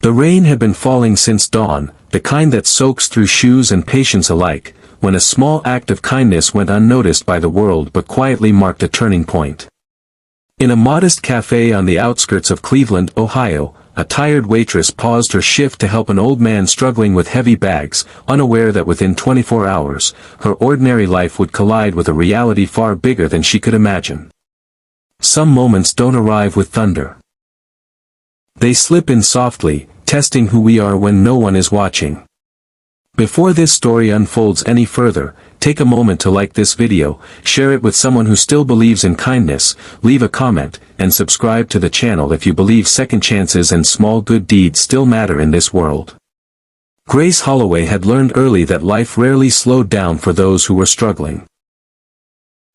The rain had been falling since dawn, the kind that soaks through shoes and patience alike, when a small act of kindness went unnoticed by the world but quietly marked a turning point. In a modest cafe on the outskirts of Cleveland, Ohio, a tired waitress paused her shift to help an old man struggling with heavy bags, unaware that within 24 hours, her ordinary life would collide with a reality far bigger than she could imagine. Some moments don't arrive with thunder. They slip in softly, testing who we are when no one is watching. Before this story unfolds any further, take a moment to like this video, share it with someone who still believes in kindness, leave a comment, and subscribe to the channel if you believe second chances and small good deeds still matter in this world. Grace Holloway had learned early that life rarely slowed down for those who were struggling.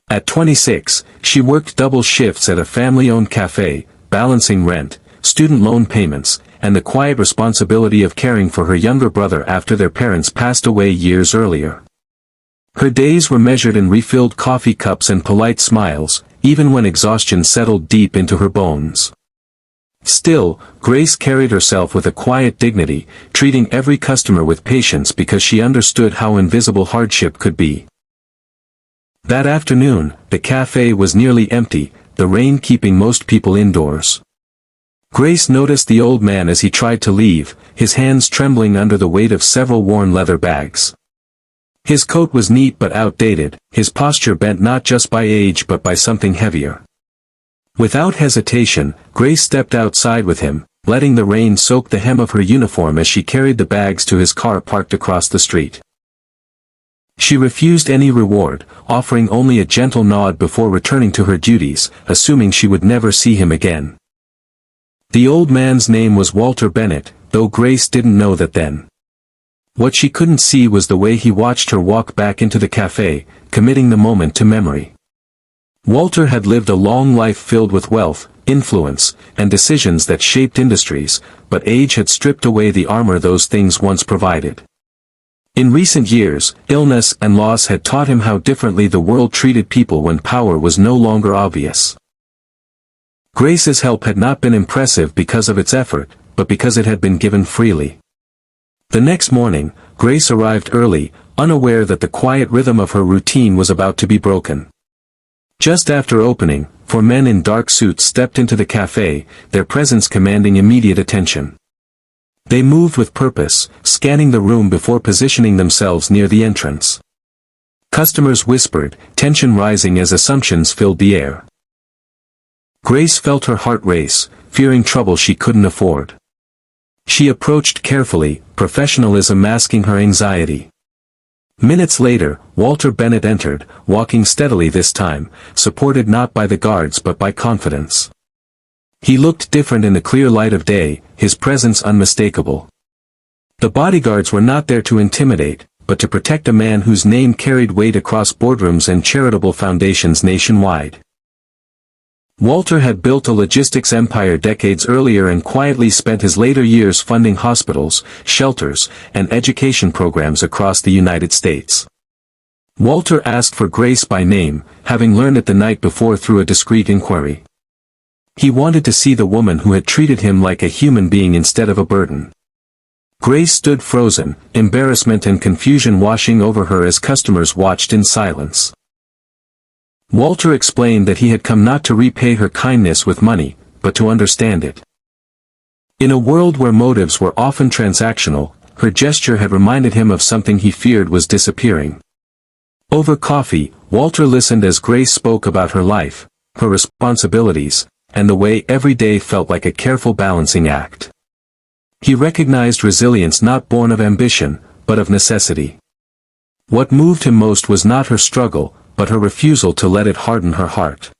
At 26, she worked double shifts at a family-owned cafe, balancing rent, student loan payments, and the quiet responsibility of caring for her younger brother after their parents passed away years earlier. Her days were measured in refilled coffee cups and polite smiles, even when exhaustion settled deep into her bones. Still, Grace carried herself with a quiet dignity, treating every customer with patience because she understood how invisible hardship could be. That afternoon, the cafe was nearly empty, the rain keeping most people indoors. Grace noticed the old man as he tried to leave, his hands trembling under the weight of several worn leather bags. His coat was neat but outdated, his posture bent not just by age but by something heavier. Without hesitation, Grace stepped outside with him, letting the rain soak the hem of her uniform as she carried the bags to his car parked across the street. She refused any reward, offering only a gentle nod before returning to her duties, assuming she would never see him again. The old man's name was Walter Bennett, though Grace didn't know that then. What she couldn't see was the way he watched her walk back into the cafe, committing the moment to memory. Walter had lived a long life filled with wealth, influence, and decisions that shaped industries, but age had stripped away the armor those things once provided. In recent years, illness and loss had taught him how differently the world treated people when power was no longer obvious. Grace's help had not been impressive because of its effort, but because it had been given freely. The next morning, Grace arrived early, unaware that the quiet rhythm of her routine was about to be broken. Just after opening, 4 men in dark suits stepped into the cafe, their presence commanding immediate attention. They moved with purpose, scanning the room before positioning themselves near the entrance. Customers whispered, tension rising as assumptions filled the air. Grace felt her heart race, fearing trouble she couldn't afford. She approached carefully, professionalism masking her anxiety. Minutes later, Walter Bennett entered, walking steadily this time, supported not by the guards but by confidence. He looked different in the clear light of day, his presence unmistakable. The bodyguards were not there to intimidate, but to protect a man whose name carried weight across boardrooms and charitable foundations nationwide. Walter had built a logistics empire decades earlier and quietly spent his later years funding hospitals, shelters, and education programs across the United States. Walter asked for Grace by name, having learned it the night before through a discreet inquiry. He wanted to see the woman who had treated him like a human being instead of a burden. Grace stood frozen, embarrassment and confusion washing over her as customers watched in silence. Walter explained that he had come not to repay her kindness with money, but to understand it. In a world where motives were often transactional, her gesture had reminded him of something he feared was disappearing. Over coffee, Walter listened as Grace spoke about her life, her responsibilities, and the way every day felt like a careful balancing act. He recognized resilience not born of ambition, but of necessity. What moved him most was not her struggle, but her refusal to let it harden her heart.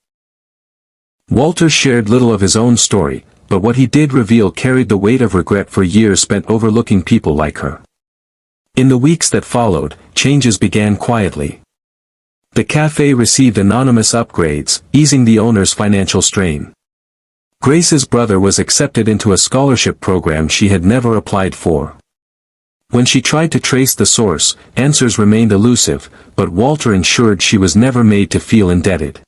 Walter shared little of his own story, but what he did reveal carried the weight of regret for years spent overlooking people like her. In the weeks that followed, changes began quietly. The cafe received anonymous upgrades, easing the owner's financial strain. Grace's brother was accepted into a scholarship program she had never applied for. When she tried to trace the source, answers remained elusive, but Walter ensured she was never made to feel indebted.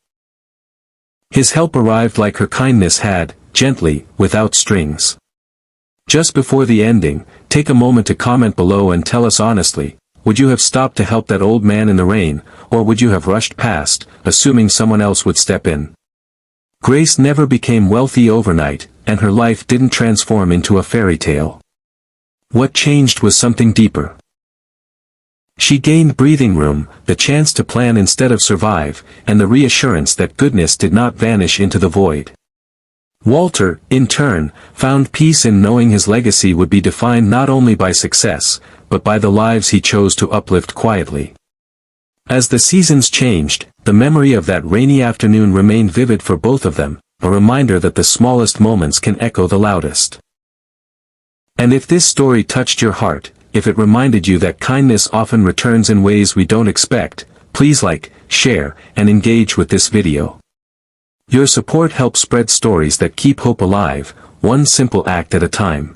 His help arrived like her kindness had, gently, without strings. Just before the ending, take a moment to comment below and tell us honestly, would you have stopped to help that old man in the rain, or would you have rushed past, assuming someone else would step in? Grace never became wealthy overnight, and her life didn't transform into a fairy tale. What changed was something deeper. She gained breathing room, the chance to plan instead of survive, and the reassurance that goodness did not vanish into the void. Walter, in turn, found peace in knowing his legacy would be defined not only by success, but by the lives he chose to uplift quietly. As the seasons changed, the memory of that rainy afternoon remained vivid for both of them, a reminder that the smallest moments can echo the loudest. And if this story touched your heart, if it reminded you that kindness often returns in ways we don't expect, please like, share, and engage with this video. Your support helps spread stories that keep hope alive, one simple act at a time.